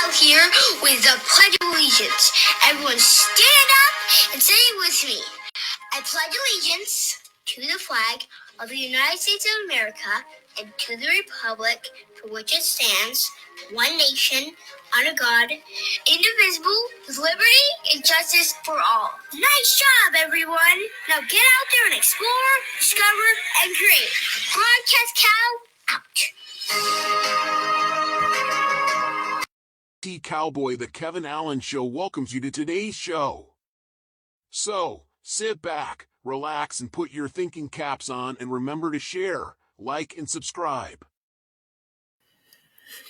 Cal here with the Pledge of Allegiance. Everyone stand up and say it with me. I pledge allegiance to the flag of the United States of America and to the republic for which it stands, one nation, under God, indivisible, with liberty and justice for all. Nice job, everyone. Now get out there and explore, discover, and create. Broadcast Cal out. Cowboy, the Kevin Allen Show welcomes you to today's show. So, sit back, relax, and put your thinking caps on, and remember to share, like, and subscribe.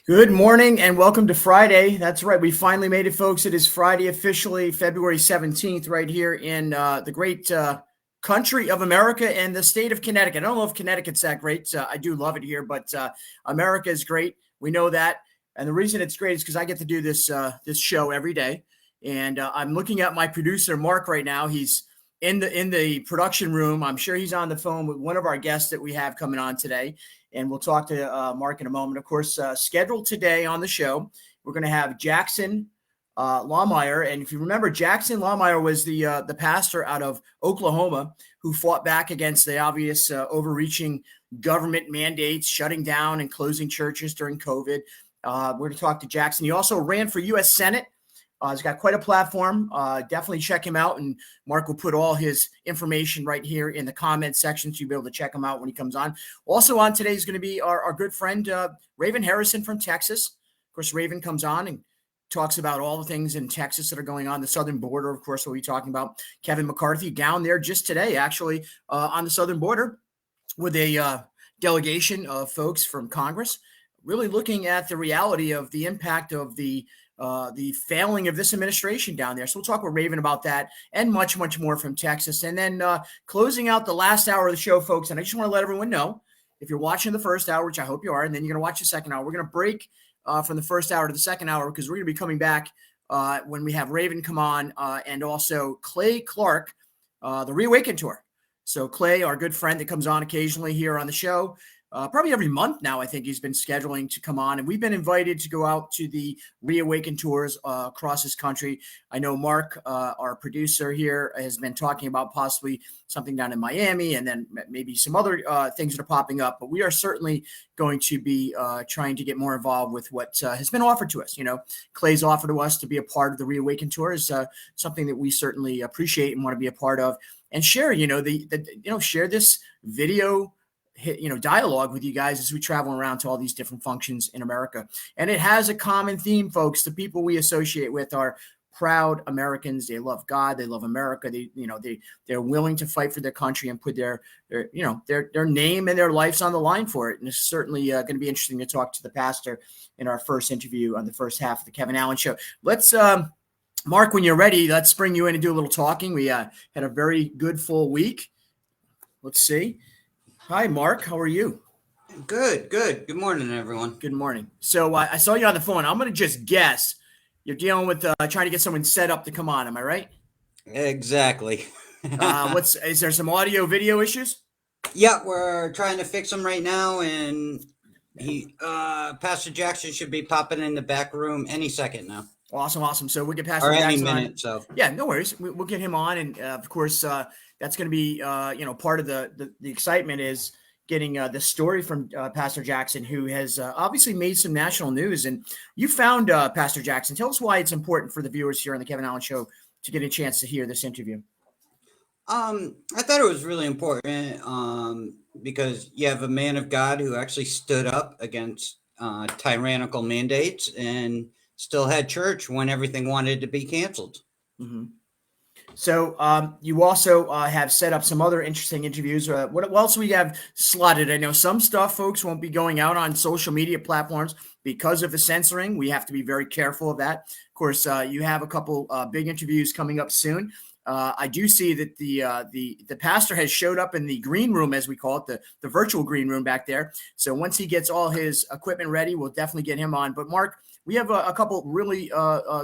Good morning and welcome to Friday. That's right. We finally made it, folks. It is Friday, officially February 17th, right here in the great country of America and the state of Connecticut. I don't know if Connecticut's that great. I do love it here, but America is great. We know that. And the reason it's great is because I get to do this show every day. And I'm looking at my producer, Mark, right now. He's in the production room. I'm sure he's on the phone with one of our guests that we have coming on today. And we'll talk to Mark in a moment. Of course, scheduled today on the show, we're going to have Jackson Lahmeyer. And if you remember, Jackson Lahmeyer was the pastor out of Oklahoma who fought back against the obvious overreaching government mandates, shutting down and closing churches during COVID. We're going to talk to Jackson. He also ran for U.S. Senate. He's got quite a platform. Definitely check him out. And Mark will put all his information right here in the comment section, so you'll be able to check him out when he comes on. Also on today is going to be our good friend, Raven Harrison from Texas. Of course, Raven comes on and talks about all the things in Texas that are going on. The southern border, of course, we'll be talking about Kevin McCarthy down there just today, actually, on the southern border with a delegation of folks from Congress, really looking at the reality of the impact of the failing of this administration down there. So we'll talk with Raven about that and much, much more from Texas. And then closing out the last hour of the show, folks, and I just want to let everyone know, if you're watching the first hour, which I hope you are, and then you're going to watch the second hour, we're going to break from the first hour to the second hour because we're going to be coming back when we have Raven come on and also Clay Clark, the Reawaken Tour. So Clay, our good friend that comes on occasionally here on the show, probably every month now, I think he's been scheduling to come on. And we've been invited to go out to the Reawaken tours across this country. I know Mark, our producer here, has been talking about possibly something down in Miami and then maybe some other things that are popping up. But we are certainly going to be trying to get more involved with what has been offered to us. You know, Clay's offer to us to be a part of the Reawaken tour is something that we certainly appreciate and want to be a part of and share, share this video dialogue with you guys as we travel around to all these different functions in America. And it has a common theme, folks. The people we associate with are proud Americans. They love God. They love America. They're willing to fight for their country and put their name and their lives on the line for it. And it's certainly going to be interesting to talk to the pastor in our first interview on the first half of the Kevin Allen Show. Let's, Mark, when you're ready, let's bring you in and do a little talking. We had a very good full week. Let's see. Hi, Mark. How are you? Good. Good morning, everyone. Good morning. So I saw you on the phone. I'm going to just guess you're dealing with trying to get someone set up to come on. Am I right? Exactly. Is there some audio video issues? Yeah, we're trying to fix them right now, and Pastor Jackson should be popping in the back room any second now. Awesome. So we'll get Pastor Jackson any minute. On. So yeah, no worries. We'll get him on, and of course that's going to be part of the excitement is getting the story from Pastor Jackson, who has obviously made some national news. And you found Pastor Jackson. Tell us why it's important for the viewers here on the Kevin Allen Show to get a chance to hear this interview. I thought it was really important because you have a man of God who actually stood up against tyrannical mandates and still had church when everything wanted to be canceled. Mm-hmm. So you also have set up some other interesting interviews. What else we have slotted? I know some stuff, folks, won't be going out on social media platforms because of the censoring. We have to be very careful of that. Of course, you have a couple big interviews coming up soon. I do see that the pastor has showed up in the green room, as we call it, the virtual green room back there. So once he gets all his equipment ready, we'll definitely get him on. But Mark, we have a couple really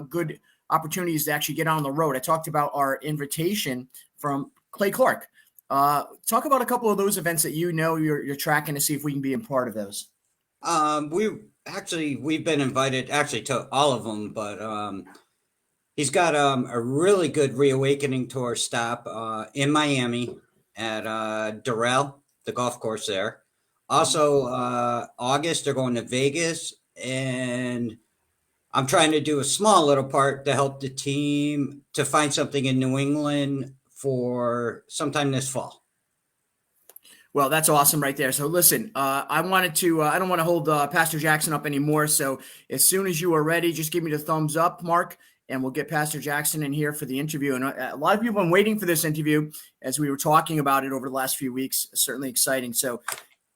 good opportunities to actually get on the road. I talked about our invitation from Clay Clark. Talk about a couple of those events that you're tracking to see if we can be a part of those. Actually, we've been invited actually to all of them, but he's got a really good reawakening tour stop in Miami at Doral, the golf course there. Also, August they're going to Vegas, and I'm trying to do a small little part to help the team to find something in New England for sometime this fall. Well, that's awesome right there. So listen, I wanted to, I don't want to hold Pastor Jackson up anymore. So as soon as you are ready, just give me the thumbs up, Mark, and we'll get Pastor Jackson in here for the interview. And a lot of people have been waiting for this interview as we were talking about it over the last few weeks. Certainly exciting. So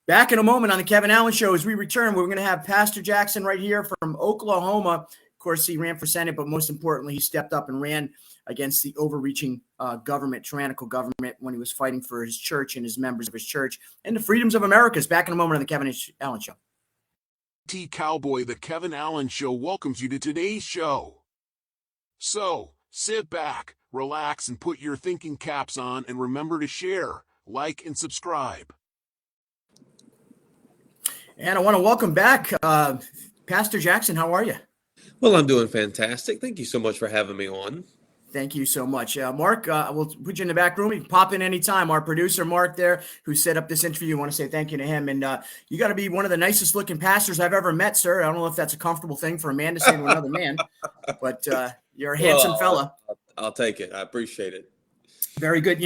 back in a moment on the Kevin Allen Show, as we return, we're going to have Pastor Jackson right here from Oklahoma. Of course, he ran for Senate, but most importantly, he stepped up and ran against the overreaching government, tyrannical government, when he was fighting for his church and his members of his church and the freedoms of America. Back in a moment on the Kevin Allen Show. T Cowboy, the Kevin Allen Show welcomes you to today's show. So, sit back, relax, and put your thinking caps on, and remember to share, like, and subscribe. And I want to welcome back Pastor Jackson. How are you? Well, I'm doing fantastic. Thank you so much for having me on. Thank you so much. Mark, we'll put you in the back room. You can pop in anytime. Our producer, Mark, there, who set up this interview, I want to say thank you to him. And you got to be one of the nicest looking pastors I've ever met, sir. I don't know if that's a comfortable thing for a man to say to another man, but you're a handsome fella. I'll take it. I appreciate it. Very good.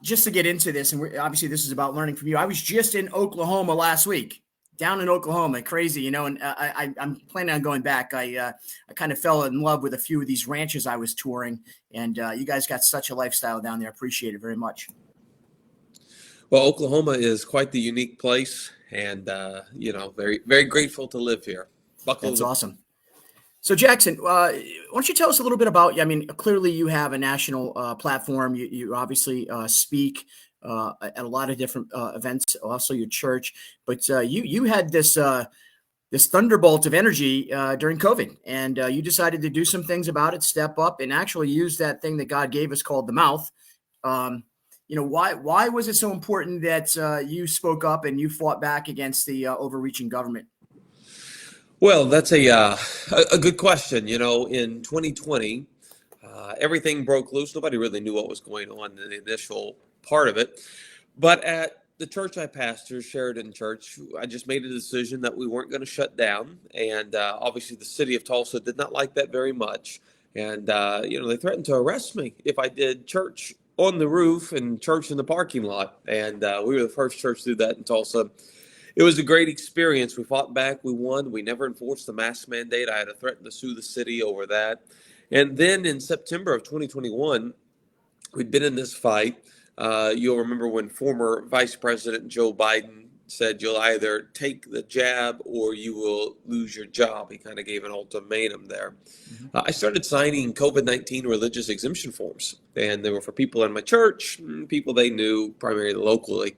Just to get into this, and obviously this is about learning from you. I was just in Oklahoma last week. Down in Oklahoma, crazy, and I'm planning on going back. I kind of fell in love with a few of these ranches I was touring, and you guys got such a lifestyle down there. I appreciate it very much. Well, Oklahoma is quite the unique place, and very, very grateful to live here. That's awesome. So, Jackson, why don't you tell us a little bit about? I mean, clearly you have a national platform. You obviously speak at a lot of different events, also your church, but you had this thunderbolt of energy during COVID, and you decided to do some things about it, step up, and actually use that thing that God gave us called the mouth. Why was it so important that you spoke up and you fought back against the overreaching government? Well, that's a good question. In 2020, everything broke loose. Nobody really knew what was going on in the initial part of it. But at the church I pastor, Sheridan Church, I just made a decision that we weren't going to shut down. And obviously the city of Tulsa did not like that very much. And, they threatened to arrest me if I did church on the roof and church in the parking lot. And we were the first church to do that in Tulsa. It was a great experience. We fought back. We won. We never enforced the mask mandate. I had to threaten to sue the city over that. And then in September of 2021, we'd been in this fight. You'll remember when former Vice President Joe Biden said you'll either take the jab or you will lose your job. He kind of gave an ultimatum there. I started signing COVID-19 religious exemption forms, and they were for people in my church, people they knew primarily locally.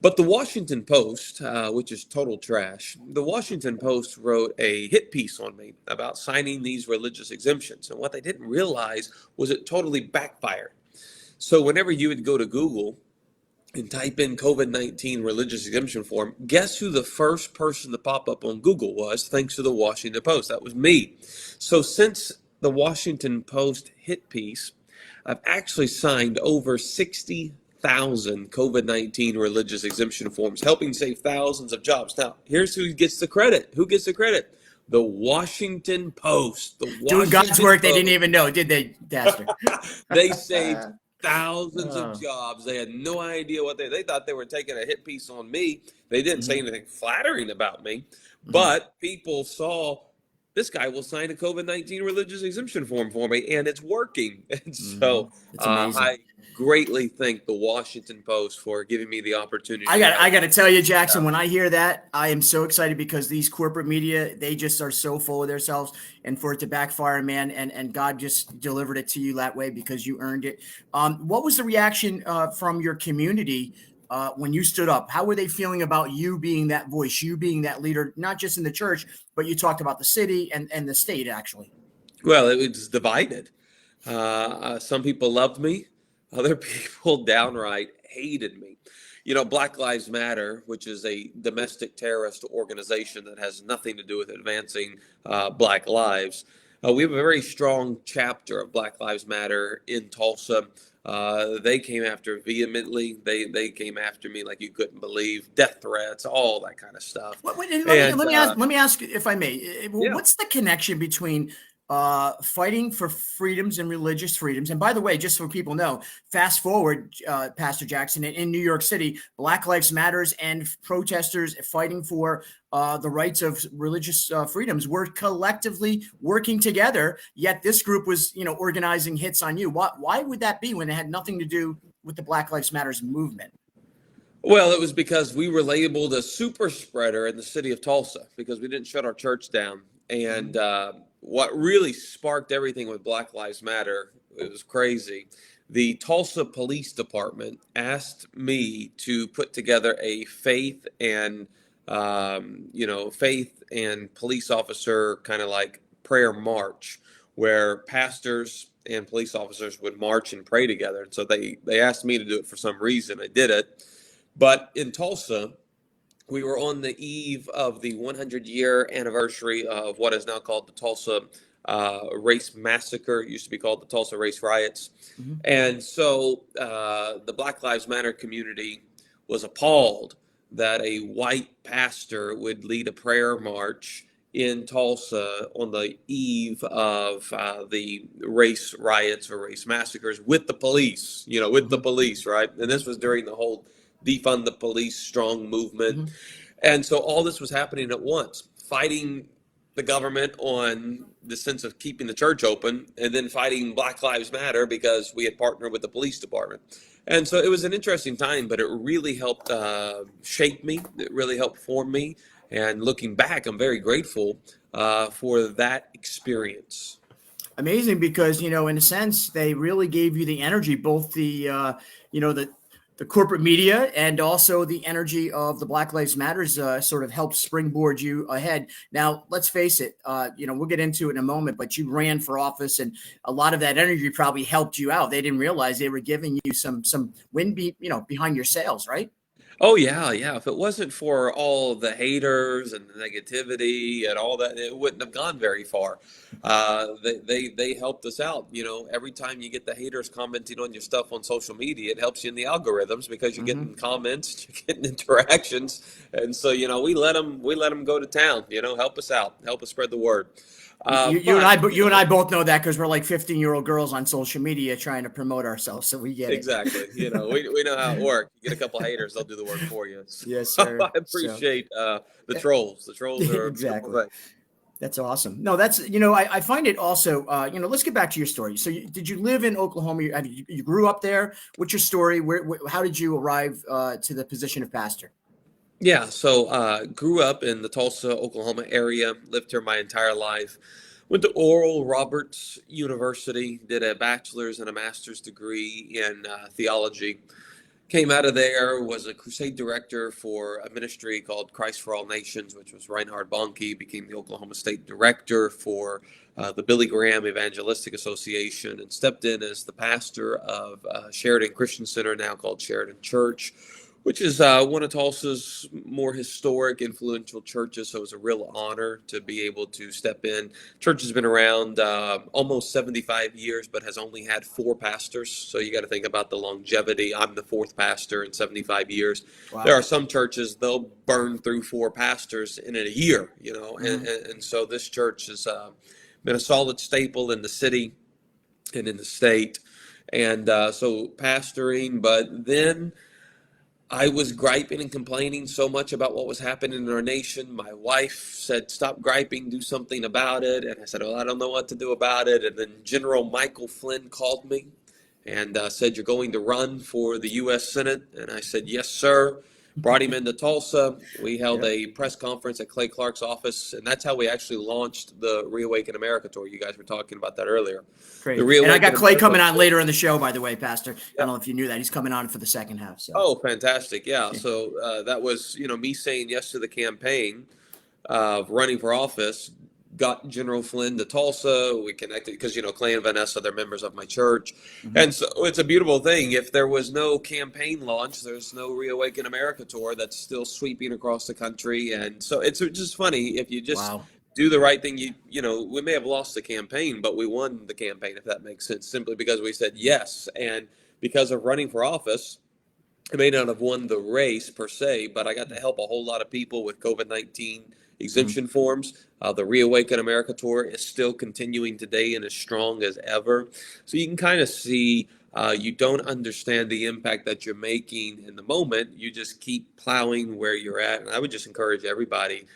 But the Washington Post, which is total trash, the Washington Post wrote a hit piece on me about signing these religious exemptions. And what they didn't realize was it totally backfired. So whenever you would go to Google and type in COVID-19 religious exemption form, guess who the first person to pop up on Google was, thanks to the Washington Post? That was me. So since the Washington Post hit piece, I've actually signed over 60,000 COVID-19 religious exemption forms, helping save thousands of jobs. Now, here's who gets the credit. Who gets the credit? The Washington Post. Doing God's work, they didn't even know, did they, Pastor? They saved thousands of jobs. They had no idea what they thought they were taking a hit piece on me. They didn't say anything flattering about me, but people saw this guy will sign a COVID-19 religious exemption form for me, and it's working. And so I greatly thank the Washington Post for giving me the opportunity. I got to tell you, Jackson, when I hear that, I am so excited because these corporate media, they just are so full of themselves, and for it to backfire, man, and God just delivered it to you that way because you earned it. What was the reaction from your community when you stood up? How were they feeling about you being that voice, you being that leader, not just in the church, but you talked about the city and the state, actually? Well, it was divided. Some people loved me. Other people downright hated me. Black Lives Matter, which is a domestic terrorist organization that has nothing to do with advancing Black lives. We have a very strong chapter of Black Lives Matter in Tulsa. They came after vehemently. They came after me like you couldn't believe. Death threats, all that kind of stuff. Let me ask if I may. Yeah. What's the connection between fighting for freedoms and religious freedoms? And by the way, just so people know, fast forward, Pastor Jackson, in New York City, Black Lives Matters and protesters fighting for the rights of religious freedoms were collectively working together. Yet this group was, organizing hits on you. Why would that be when it had nothing to do with the Black Lives Matters movement? Well, it was because we were labeled a super spreader in the city of Tulsa because we didn't shut our church down. And what really sparked everything with Black Lives Matter, it was crazy. The Tulsa Police Department asked me to put together a faith and police officer kind of like prayer march where pastors and police officers would march and pray together. And so they asked me to do it for some reason. I did it. But in Tulsa, we were on the eve of the 100-year anniversary of what is now called the Tulsa Race Massacre. It used to be called the Tulsa Race Riots. Mm-hmm. And so the Black Lives Matter community was appalled that a white pastor would lead a prayer march in Tulsa on the eve of the race riots or race massacres with the police, the police, right? And this was during the whole defund the police strong movement. Mm-hmm. And so all this was happening at once, fighting the government on the sense of keeping the church open, and then fighting Black Lives Matter because we had partnered with the police department. And so it was an interesting time, but it really helped shape me. It really helped form me. And looking back, I'm very grateful for that experience. Amazing, because, in a sense, they really gave you the energy, both the corporate media and also the energy of the Black Lives Matters sort of helped springboard you ahead. Now, let's face it, we'll get into it in a moment, but you ran for office and a lot of that energy probably helped you out. They didn't realize they were giving you some wind, behind your sails, right? Oh, yeah. If it wasn't for all the haters and the negativity and all that, it wouldn't have gone very far. They helped us out. Every time you get the haters commenting on your stuff on social media, it helps you in the algorithms because you're getting comments, you're getting interactions. And so, we let them go to town, help us out, help us spread the word. You and I both know that because we're like 15-year-old girls on social media trying to promote ourselves, so we get it. Exactly. We know how it works. You get a couple of haters, they'll do the work for you. So yes, sir. I appreciate the trolls. The trolls are exactly. That's awesome. No, that's I find it also. Let's get back to your story. So, did you live in Oklahoma? You grew up there. What's your story? How did you arrive to the position of pastor? Yeah, so grew up in the Tulsa, Oklahoma area, lived here my entire life. Went to Oral Roberts University, did a bachelor's and a master's degree in theology. Came out of there, was a crusade director for a ministry called Christ for All Nations, which was Reinhard Bonnke, became the Oklahoma State director for the Billy Graham Evangelistic Association, and stepped in as the pastor of Sheridan Christian Center, now called Sheridan Church, which is one of Tulsa's more historic, influential churches. So it was a real honor to be able to step in. Church has been around almost 75 years, but has only had 4 pastors. So you got to think about the longevity. I'm the 4th pastor in 75 years. Wow. There are some churches, they'll burn through 4 pastors in a year, and so this church has been a solid staple in the city and in the state. And so pastoring, but then I was griping and complaining so much about what was happening in our nation. My wife said, stop griping, do something about it. And I said, well, I don't know what to do about it. And then General Michael Flynn called me and said, you're going to run for the U.S. Senate. And I said, yes, sir. Brought him into Tulsa. We held a press conference at Clay Clark's office. And that's how we actually launched the Reawaken America tour. You guys were talking about that earlier. Great. And I got Clay coming on later in the show, by the way, Pastor. Yep. I don't know if you knew that. He's coming on for the second half. So. Oh, fantastic. Yeah. So that was, me saying yes to the campaign of running for office, got General Flynn to Tulsa. We connected because, Clay and Vanessa, they're members of my church. Mhm. And so it's a beautiful thing. If there was no campaign launch, there's no Reawaken America tour that's still sweeping across the country. And so it's just funny if you just Wow. do the right thing. We may have lost the campaign, but we won the campaign, if that makes sense, simply because we said yes. And because of running for office, I may not have won the race per se, but I got to help a whole lot of people with COVID-19 exemption forms. The Reawaken America tour is still continuing today and as strong as ever. So you can kind of see you don't understand the impact that you're making in the moment. You just keep plowing where you're at. And I would just encourage everybody,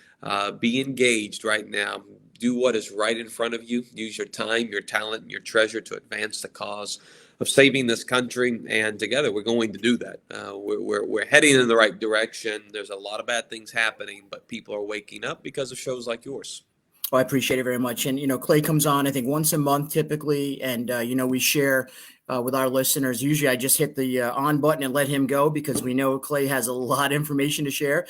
be engaged right now. Do what is right in front of you. Use your time, your talent, and your treasure to advance the cause of saving this country, and together we're going to do that. We're heading in the right direction. There's a lot of bad things happening, but people are waking up because of shows like yours. Oh, I appreciate it very much. And, Clay comes on, I think, once a month typically. And, we share with our listeners. Usually I just hit the on button and let him go because we know Clay has a lot of information to share.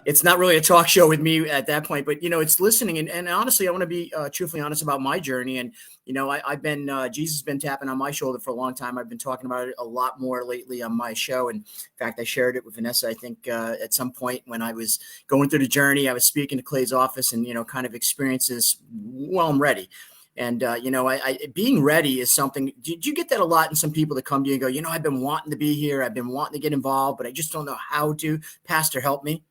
It's not really a talk show with me at that point, but, it's listening. And honestly, I want to be truthfully honest about my journey. And, I've been, Jesus has been tapping on my shoulder for a long time. I've been talking about it a lot more lately on my show. And in fact, I shared it with Vanessa, I think at some point when I was going through the journey, I was speaking to Clay's office and, kind of experiences, well, I'm ready. And, being ready is something. Did you get that a lot in some people that come to you and go, I've been wanting to be here. I've been wanting to get involved, but I just don't know how to. Pastor, help me.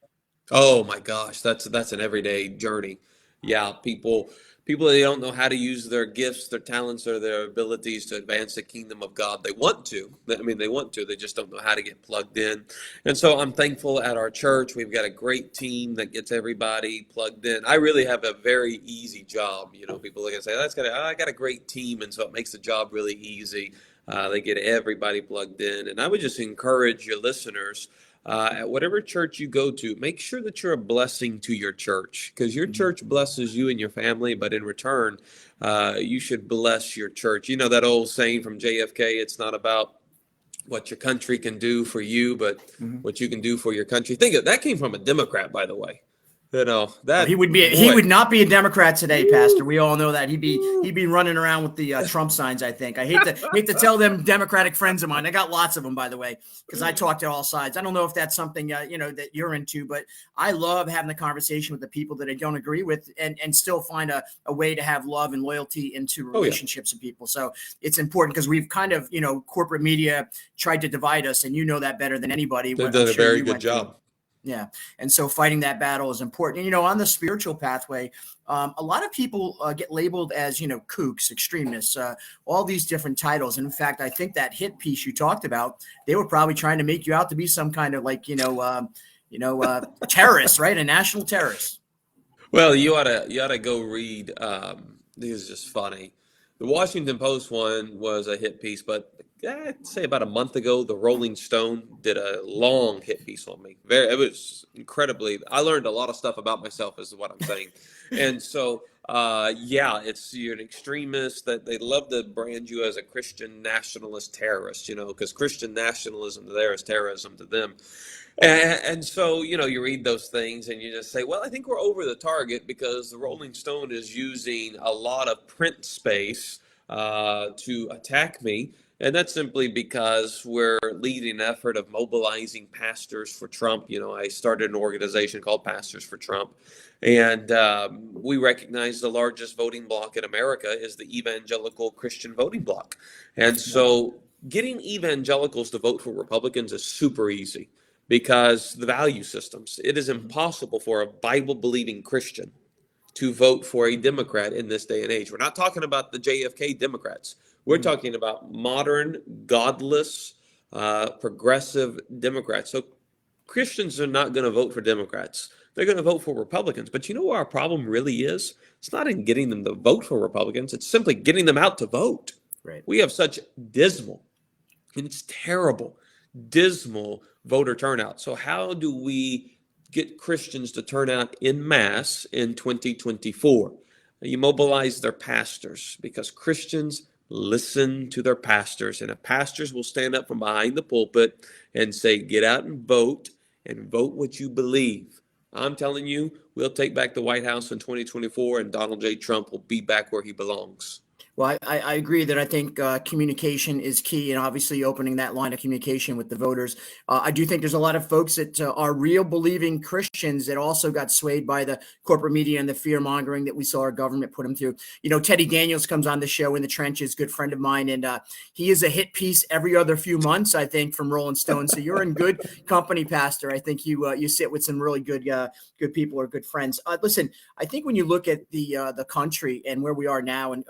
Oh my gosh, that's an everyday journey. Yeah, people they don't know how to use their gifts, their talents, or their abilities to advance the kingdom of God. They want to. I mean, they want to. They just don't know how to get plugged in. And so I'm thankful at our church. We've got a great team that gets everybody plugged in. I really have a very easy job. People look and say, I got a great team, and so it makes the job really easy. They get everybody plugged in. And I would just encourage your listeners, at whatever church you go to, make sure that you're a blessing to your church, because your church blesses you and your family, but in return, you should bless your church. You know that old saying from JFK, it's not about what your country can do for you, but what you can do for your country. Think of that, came from a Democrat, by the way. He would not be a Democrat today, Pastor. We all know that he'd be running around with the Trump signs. I think I hate to tell them Democratic friends of mine. I got lots of them, by the way, because I talk to all sides. I don't know if that's something that you're into, but I love having the conversation with the people that I don't agree with, and still find a way to have love and loyalty into relationships with people. So it's important because we've kind of corporate media tried to divide us, and you know that better than anybody. They've done a very good job. Yeah. And so fighting that battle is important. And, on the spiritual pathway, a lot of people get labeled as, kooks, extremists, all these different titles. And in fact, I think that hit piece you talked about, they were probably trying to make you out to be some kind of terrorist, right? A national terrorist. Well, you ought to go read. This is just funny. The Washington Post one was a hit piece, but I'd say about a month ago, the Rolling Stone did a long hit piece on me. It was incredibly. I learned a lot of stuff about myself, is what I'm saying. And so, you're an extremist. That they love to brand you as a Christian nationalist terrorist, because Christian nationalism to there is terrorism to them. And so, you read those things and you just say, well, I think we're over the target, because the Rolling Stone is using a lot of print space to attack me. And that's simply because we're leading an effort of mobilizing pastors for Trump. I started an organization called Pastors for Trump. And we recognize the largest voting bloc in America is the evangelical Christian voting bloc. And so getting evangelicals to vote for Republicans is super easy, because the value systems. It is impossible for a Bible-believing Christian to vote for a Democrat in this day and age. We're not talking about the JFK Democrats. We're talking about modern, godless, progressive Democrats. So Christians are not going to vote for Democrats. They're going to vote for Republicans. But you know what our problem really is? It's not in getting them to vote for Republicans. It's simply getting them out to vote. Right. We have such dismal, and it's terrible, dismal voter turnout. So how do we get Christians to turn out en masse in 2024? You mobilize their pastors, because Christians listen to their pastors, and if pastors will stand up from behind the pulpit and say, get out and vote what you believe, I'm telling you, we'll take back the White House in 2024, and Donald J. Trump will be back where he belongs. Well, I agree that I think communication is key, and obviously opening that line of communication with the voters. I do think there's a lot of folks that are real believing Christians that also got swayed by the corporate media and the fear mongering that we saw our government put them through. You know, Teddy Daniels comes on the show in the trenches, good friend of mine, and he is a hit piece every other few months, I think, from Rolling Stone. So you're in good company, Pastor. I think you sit with some really good people or good friends. Listen, I think when you look at the country and where we are now, and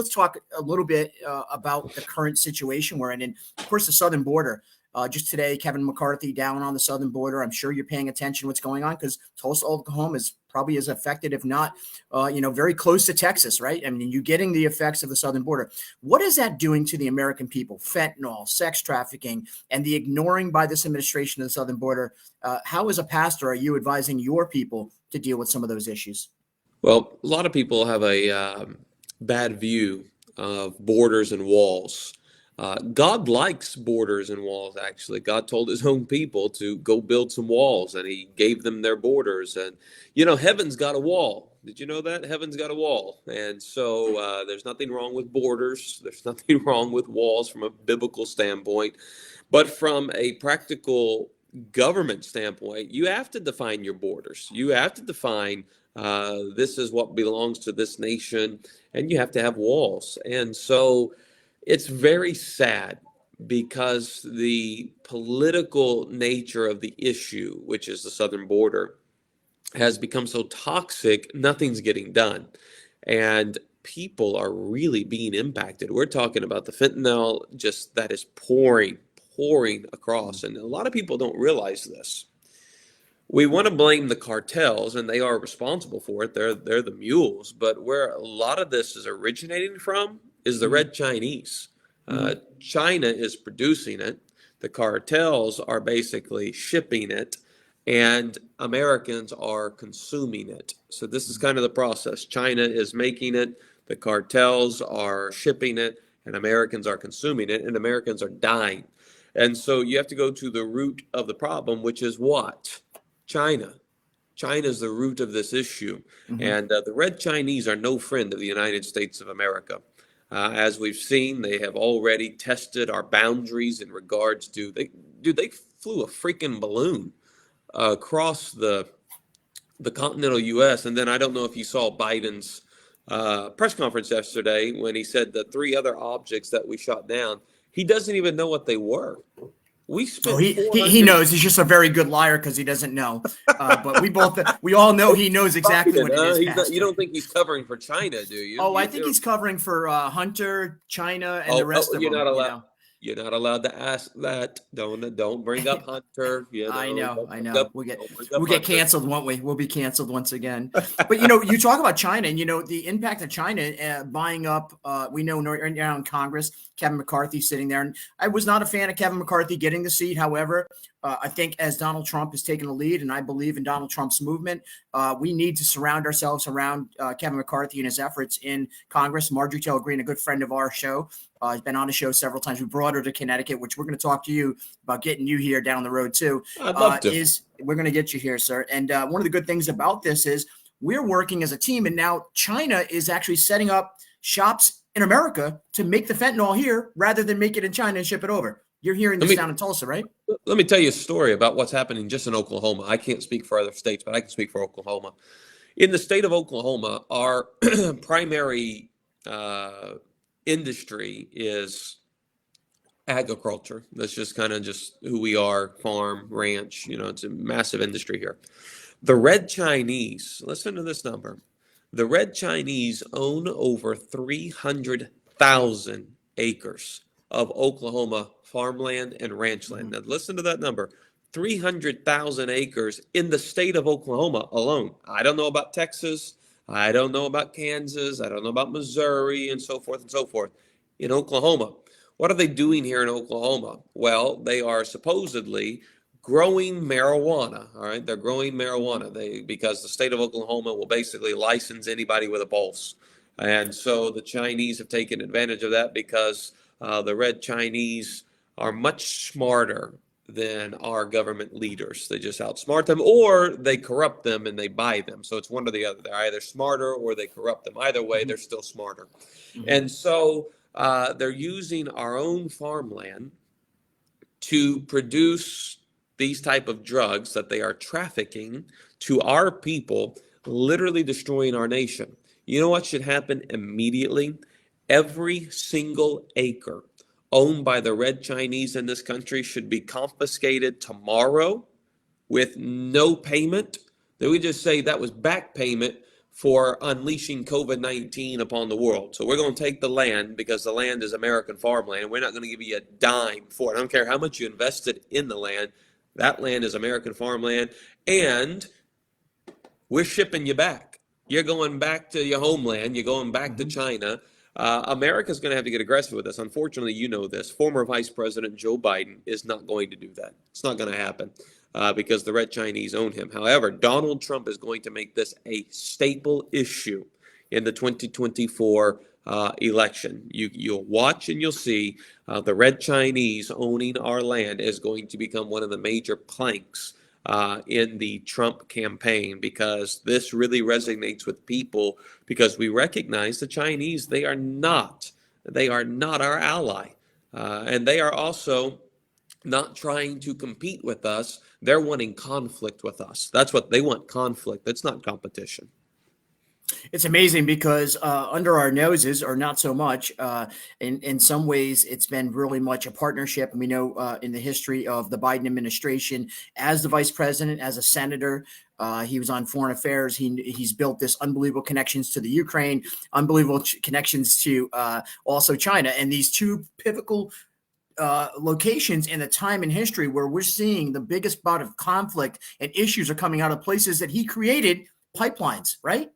let's talk a little bit about the current situation we're in. And of course, the southern border. Just today, Kevin McCarthy down on the southern border. I'm sure you're paying attention to what's going on because Tulsa, Oklahoma is probably as affected, if not, very close to Texas, right? I mean, you're getting the effects of the southern border. What is that doing to the American people? Fentanyl, sex trafficking, and the ignoring by this administration of the southern border. How, as a pastor, are you advising your people to deal with some of those issues? Well, a lot of people have a bad view of borders and walls. God likes borders and walls, actually. God told his own people to go build some walls, and he gave them their borders. And, heaven's got a wall. Did you know that? Heaven's got a wall. And so there's nothing wrong with borders. There's nothing wrong with walls from a biblical standpoint. But from a practical government standpoint, you have to define your borders. You have to define this is what belongs to this nation, and you have to have walls. And so it's very sad because the political nature of the issue, which is the southern border, has become so toxic, nothing's getting done. And people are really being impacted. We're talking about the fentanyl just that is pouring across. And a lot of people don't realize this. We want to blame the cartels, and they are responsible for it. They're the mules. But where a lot of this is originating from is the Red Chinese. China is producing it. The cartels are basically shipping it, and Americans are consuming it. So this is kind of the process. China is making it, the cartels are shipping it, and Americans are consuming it, and Americans are dying. And so you have to go to the root of the problem, which is what? China. China is the root of this issue. And the Red Chinese are no friend of the United States of America. As we've seen, they have already tested our boundaries in regards to, they flew a freaking balloon across the continental U.S. And then I don't know if you saw Biden's press conference yesterday when he said the 3 other objects that we shot down, he doesn't even know what they were. We spent he knows. He's just a very good liar because he doesn't know. But we all know he knows exactly what it is. You don't think he's covering for China, do you? I think he's covering for Hunter, China, and the rest of them. You're not allowed to ask that. Don't bring up Hunter. I know. We'll get canceled, won't we? We'll be canceled once again. But you talk about China, and the impact of China buying up. We know right now in Congress, Kevin McCarthy sitting there, and I was not a fan of Kevin McCarthy getting the seat. However, I think as Donald Trump has taken the lead, and I believe in Donald Trump's movement, we need to surround ourselves around Kevin McCarthy and his efforts in Congress. Marjorie Taylor Greene, a good friend of our show, has been on the show several times. We brought her to Connecticut, which we're going to talk to you about getting you here down the road too. I'd love to. We're going to get you here, sir. And one of the good things about this is we're working as a team, and now China is actually setting up shops in America to make the fentanyl here rather than make it in China and ship it over. You're hearing this down in Tulsa, right? Let me tell you a story about what's happening just in Oklahoma. I can't speak for other states, but I can speak for Oklahoma. In the state of Oklahoma, our primary industry is agriculture. That's just kind of just who we are, farm, ranch. It's a massive industry here. The Red Chinese, listen to this number. The Red Chinese own over 300,000 acres of Oklahoma farmland and ranch land. Now listen to that number. 300,000 acres in the state of Oklahoma alone. I don't know about Texas. I don't know about Kansas. I don't know about Missouri and so forth and so forth. In Oklahoma, what are they doing here in Oklahoma? Well, they are supposedly growing marijuana. All right, they're growing marijuana. Because the state of Oklahoma will basically license anybody with a pulse, and so the Chinese have taken advantage of that because the Red Chinese are much smarter than our government leaders. They just outsmart them, or they corrupt them and they buy them. So it's one or the other. They're either smarter or they corrupt them. Either way, they're still smarter. And so they're using our own farmland to produce these type of drugs that they are trafficking to our people, literally destroying our nation. You know what should happen immediately? Every single acre owned by the Red Chinese in this country should be confiscated tomorrow with no payment. Then we just say that was back payment for unleashing COVID-19 upon the world. So we're going to take the land because the land is American farmland. We're not going to give you a dime for it. I don't care how much you invested in the land. That land is American farmland, and we're shipping you back. You're going back to your homeland. You're going back to China. America's going to have to get aggressive with this. Unfortunately, you know this. Former Vice President Joe Biden is not going to do that. It's not going to happen because the Red Chinese own him. However, Donald Trump is going to make this a staple issue in the 2024 election. You'll watch and you'll see the Red Chinese owning our land is going to become one of the major planks in the Trump campaign, because this really resonates with people, because we recognize the Chinese, they are not our ally. And they are also not trying to compete with us. They're wanting conflict with us. That's what they want, conflict. That's not competition. It's amazing because under our noses, or not so much, in some ways, it's been really much a partnership. And we know in the history of the Biden administration, as the vice president, as a senator, he was on foreign affairs. He's built this unbelievable connections to the Ukraine, unbelievable connections to also China, and these two pivotal locations in the time in history where we're seeing the biggest bout of conflict and issues are coming out of places that he created pipelines, right?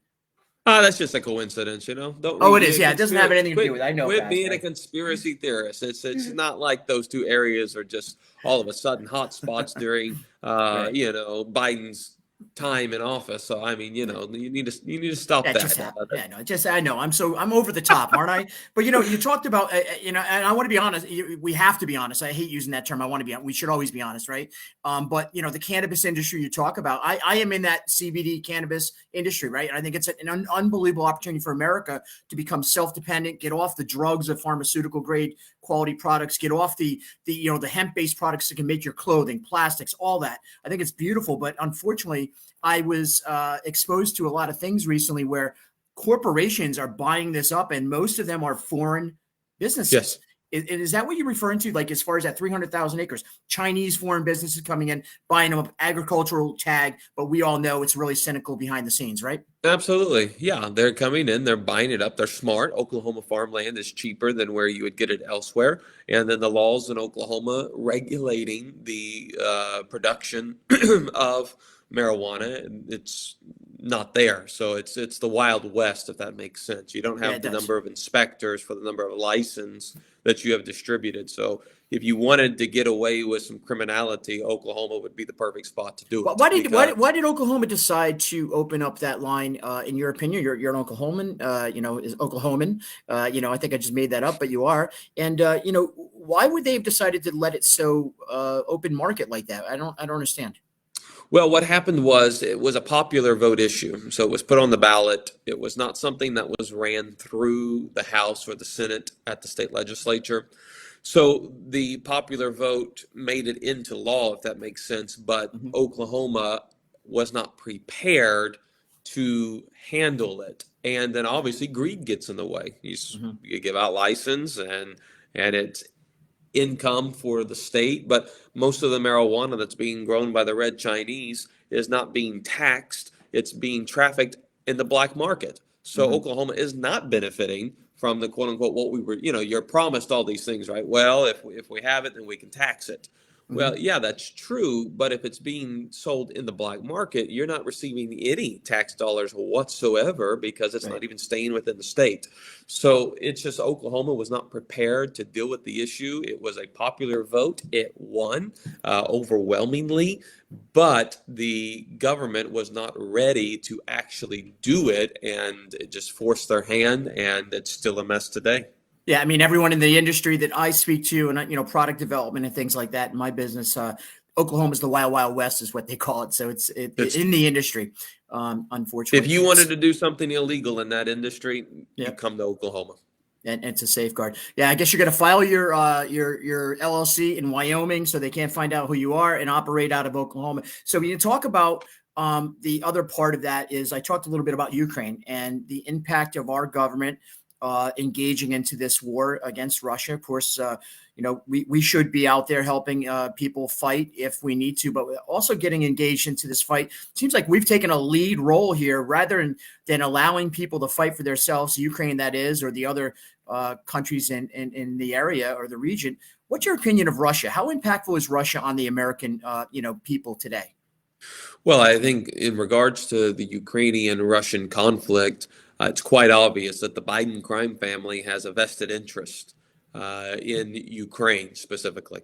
That's just a coincidence, you know. Don't Oh, it is. Yeah, it doesn't have anything to do with it. I know. Quit being a conspiracy theorist. It's not like those two areas are just all of a sudden hot spots during, you know, Biden's time in office. So I mean, you know, you need to stop that. I know. I'm over the top, aren't I? But you know, you talked about, you know, and I want to be honest. We have to be honest. I hate using that term. I want to be. We should always be honest, right? But you know, the cannabis industry you talk about, I am in that CBD cannabis industry, right? And I think it's an unbelievable opportunity for America to become self-dependent, get off the drugs of pharmaceutical grade quality products, get off the you know, the hemp-based products that can make your clothing, plastics, all that. I think it's beautiful, but unfortunately, I was exposed to a lot of things recently where corporations are buying this up, and most of them are foreign businesses. Yes. Is that what you're referring to? Like, as far as that 300,000 acres, Chinese foreign businesses coming in, buying them up, agricultural tag, but we all know it's really cynical behind the scenes, right? Absolutely. Yeah, they're coming in, they're buying it up. They're smart. Oklahoma farmland is cheaper than where you would get it elsewhere. And then the laws in Oklahoma regulating the production of marijuana, it's not there. So it's the Wild West, if that makes sense. You don't have the number of inspectors for the number of license that you have distributed. So if you wanted to get away with some criminality, Oklahoma would be the perfect spot to do it. Why did Oklahoma decide to open up that line? In your opinion, you're an Oklahoman. You know, is Oklahoman. You know, I think I just made that up, but you are. And you know, why would they have decided to let it so open market like that? I don't understand. Well, what happened was it was a popular vote issue. So it was put on the ballot. It was not something that was ran through the House or the Senate at the state legislature. So the popular vote made it into law, if that makes sense. But Oklahoma was not prepared to handle it. And then obviously greed gets in the way. You give out license and it's income for the state, but most of the marijuana that's being grown by the Red Chinese is not being taxed. It's being trafficked in the black market. So Oklahoma is not benefiting from the quote unquote, what we were, you know, you're promised all these things, right? Well, if we have it, then we can tax it. Well, yeah, that's true. But if it's being sold in the black market, you're not receiving any tax dollars whatsoever because it's not even staying within the state. So it's just Oklahoma was not prepared to deal with the issue. It was a popular vote. It won overwhelmingly, but the government was not ready to actually do it, and it just forced their hand, and it's still a mess today. Yeah, I mean, everyone in the industry that I speak to, and product development and things like that in my business, Oklahoma is the wild, wild west, is what they call it. So it's It's in the industry, If unfortunately. you wanted to do something illegal in that industry, you Yep. come to Oklahoma. And it's a safeguard. Yeah, I guess you're going to file your LLC in Wyoming, so they can't find out who you are, and operate out of Oklahoma. So when you talk about the other part of that, is I talked a little bit about Ukraine and the impact of our government engaging into this war against Russia. Of course, we should be out there helping people fight if we need to, but also getting engaged into this fight. Seems like we've taken a lead role here rather than allowing people to fight for themselves, Ukraine that is, or the other countries in the area or the region. What's your opinion of Russia? How impactful is Russia on the American people today? Well, I think in regards to the Ukrainian-Russian conflict, it's quite obvious that the Biden crime family has a vested interest in Ukraine specifically.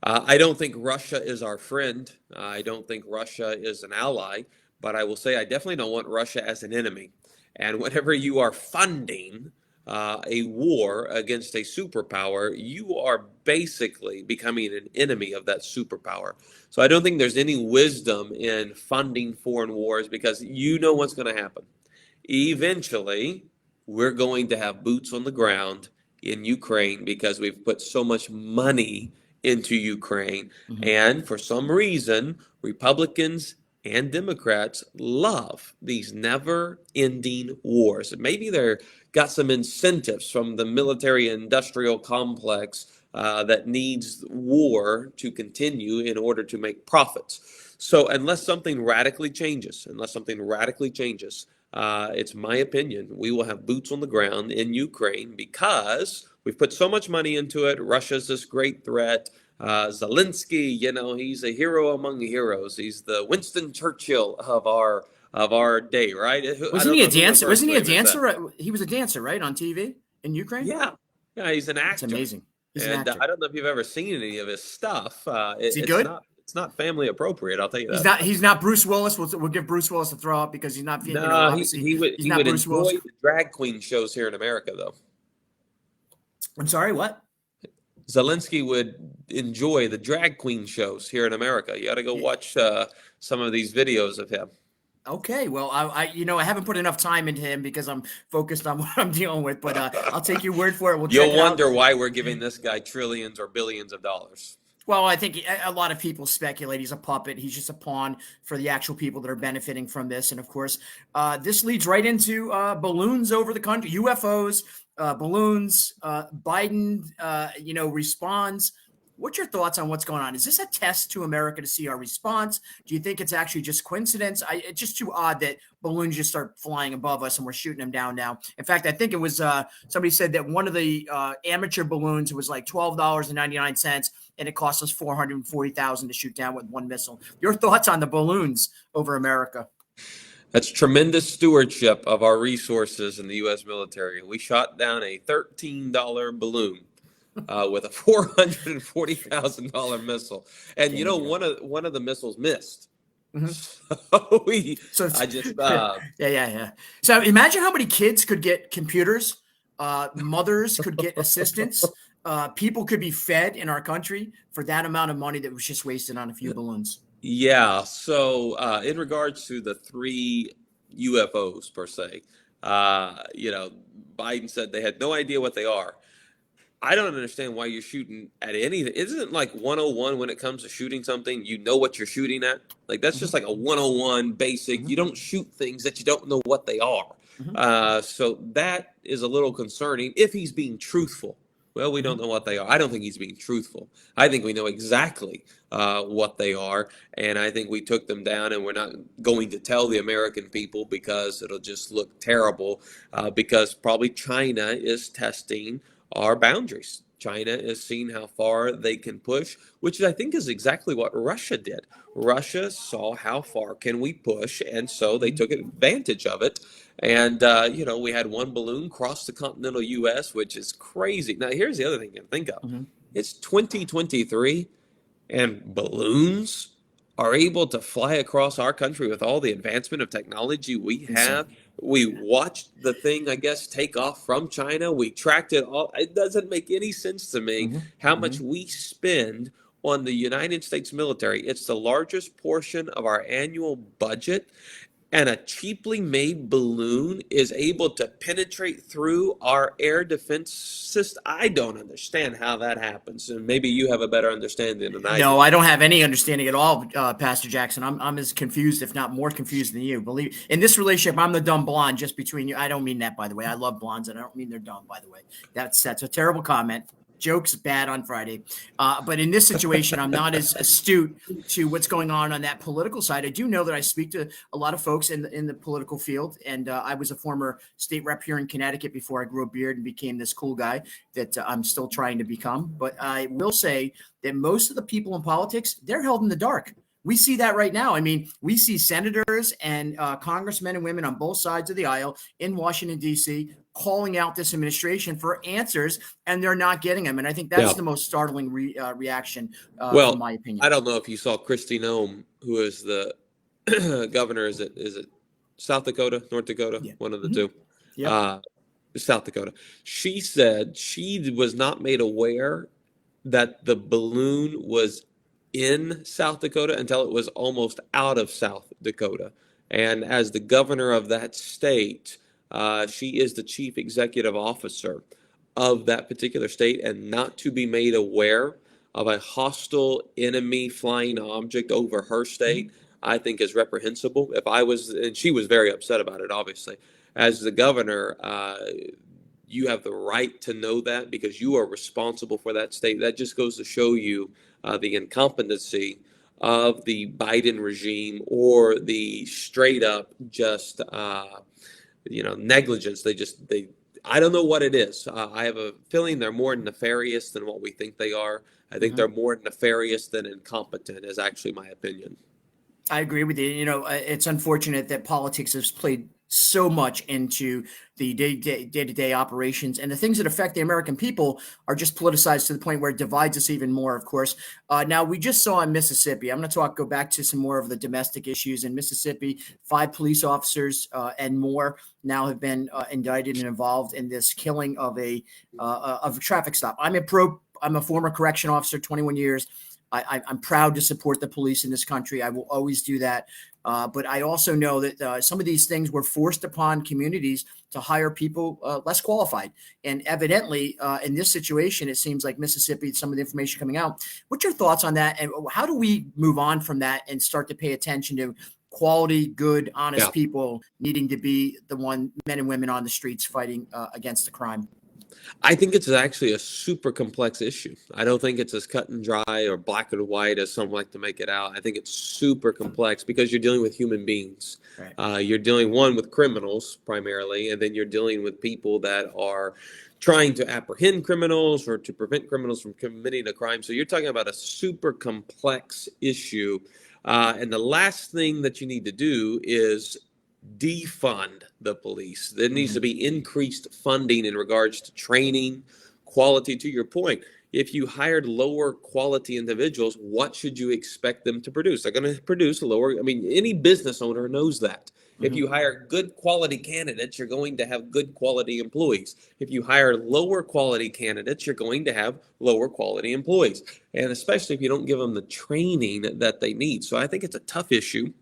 I don't think Russia is our friend. I don't think Russia is an ally, but I will say I definitely don't want Russia as an enemy. And whenever you are funding a war against a superpower, you are basically becoming an enemy of that superpower. So I don't think there's any wisdom in funding foreign wars, because you know what's going to happen. Eventually, we're going to have boots on the ground in Ukraine because we've put so much money into Ukraine. Mhm. And for some reason, Republicans and Democrats love these never-ending wars. Maybe they're got some incentives from the military industrial complex that needs war to continue in order to make profits. So unless something radically changes, it's my opinion, we will have boots on the ground in Ukraine because we've put so much money into it. Russia's this great threat. Zelensky, he's a hero among heroes. He's the Winston Churchill of our day, right? I Wasn't don't he a know who dancer? refers Wasn't to he a him as that. dancer? He was a dancer, right, on TV in Ukraine? Yeah, yeah, he's an It's actor, amazing. He's an and actor. I don't know if you've ever seen any of his stuff. Is he good? It's not family appropriate. I'll tell you He's that not. much. He's not Bruce Willis. We'll give Bruce Willis a throw up because he's not. No, Obviously he's he not would Bruce Willis. enjoy the drag queen shows here in America, though. I'm sorry. What? Zelensky would enjoy the drag queen shows here in America. You got to go watch some of these videos of him. Okay. Well, I haven't put enough time into him because I'm focused on what I'm dealing with. But I'll take your word for it. We'll check You'll it out. wonder why we're giving this guy trillions or billions of dollars. Well, I think a lot of people speculate he's a puppet. He's just a pawn for the actual people that are benefiting from this. And of course, this leads right into balloons over the country, UFOs, balloons. Biden, responds. What's your thoughts on what's going on? Is this a test to America to see our response? Do you think it's actually just coincidence? It's just too odd that balloons just start flying above us and we're shooting them down now. In fact, I think it was somebody said that one of the amateur balloons was like $12.99, and it cost us $440,000 to shoot down with one missile. Your thoughts on the balloons over America? That's tremendous stewardship of our resources in the U.S. military. We shot down a $13 balloon with a $440,000 missile, and one of the missiles missed. Mm-hmm. Yeah. So imagine how many kids could get computers, mothers could get assistance, people could be fed in our country for that amount of money that was just wasted on a few balloons. Yeah. So in regards to the 3 UFOs per se, Biden said they had no idea what they are. I don't understand why you're shooting at anything. Isn't it like 101 when it comes to shooting something? You know what you're shooting at. Like that's just like a 101 basic. You don't shoot things that you don't know what they are. So that is a little concerning if he's being truthful. Well, we don't know what they are. I don't think he's being truthful. I think we know exactly what they are. And I think we took them down, and we're not going to tell the American people because it'll just look terrible because probably China is testing our boundaries. China is seeing how far they can push, which I think is exactly what Russia did. Russia saw how far can we push, and so they took advantage of it. And, we had one balloon cross the continental U.S., which is crazy. Now, here's the other thing you can think of. It's 2023, and balloons are able to fly across our country with all the advancement of technology we have. We watched the thing, I guess, take off from China. We tracked it all. It doesn't make any sense to me how much we spend on the United States military. It's the largest portion of our annual budget. And a cheaply made balloon is able to penetrate through our air defense system. I don't understand how that happens. And maybe you have a better understanding than I do. No, I don't have any understanding at all, Pastor Jackson. I'm as confused, if not more confused than you. Believe in this relationship, I'm the dumb blonde just between you. I don't mean that, by the way. I love blondes, and I don't mean they're dumb, by the way. That's a terrible comment. Jokes bad on Friday. But in this situation, I'm not as astute to what's going on that political side. I do know that I speak to a lot of folks in the political field, and I was a former state rep here in Connecticut before I grew a beard and became this cool guy that I'm still trying to become. But I will say that most of the people in politics, they're held in the dark. We see that right now. I mean, we see senators and congressmen and women on both sides of the aisle in Washington, D.C., calling out this administration for answers, and they're not getting them. And I think that's the most startling reaction, Well, in my opinion. I don't know if you saw Kristi Noem, who is the governor. Is it South Dakota, North Dakota, one of the two? Yeah. South Dakota. She said she was not made aware that the balloon was in South Dakota until it was almost out of South Dakota. And as the governor of that state, she is the chief executive officer of that particular state, and not to be made aware of a hostile enemy flying object over her state, I think is reprehensible. If I was, and she was very upset about it, obviously. As the governor, you have the right to know that because you are responsible for that state. That just goes to show you the incompetency of the Biden regime, or the straight up just negligence. I don't know what it is. I have a feeling they're more nefarious than what we think they are. I think they're more nefarious than incompetent, is actually my opinion. I agree with you. It's unfortunate that politics has played so much into the day-to-day operations, and the things that affect the American people are just politicized to the point where it divides us even more, of course. Now, we just saw in Mississippi, I'm going to go back to some more of the domestic issues in Mississippi. 5 police officers and more now have been indicted and involved in this killing of a traffic stop. I'm a former correction officer, 21 years. I'm proud to support the police in this country. I will always do that. But I also know that some of these things were forced upon communities to hire people less qualified. And evidently, in this situation, it seems like Mississippi, some of the information coming out. What's your thoughts on that? And how do we move on from that and start to pay attention to quality, good, honest people needing to be the men and women on the streets fighting against the crime? I think it's actually a super complex issue. I don't think it's as cut and dry or black and white as some like to make it out. I think it's super complex because you're dealing with human beings. Right. You're dealing, one, with criminals primarily, and then you're dealing with people that are trying to apprehend criminals or to prevent criminals from committing a crime. So you're talking about a super complex issue. And the last thing that you need to do is defund the police. There needs to be increased funding in regards to training, quality. To your point, if you hired lower quality individuals, what should you expect them to produce? They're going to produce any business owner knows that. If you hire good quality candidates, you're going to have good quality employees. If you hire lower quality candidates, you're going to have lower quality employees. And especially if you don't give them the training that they need. So I think it's a tough issue.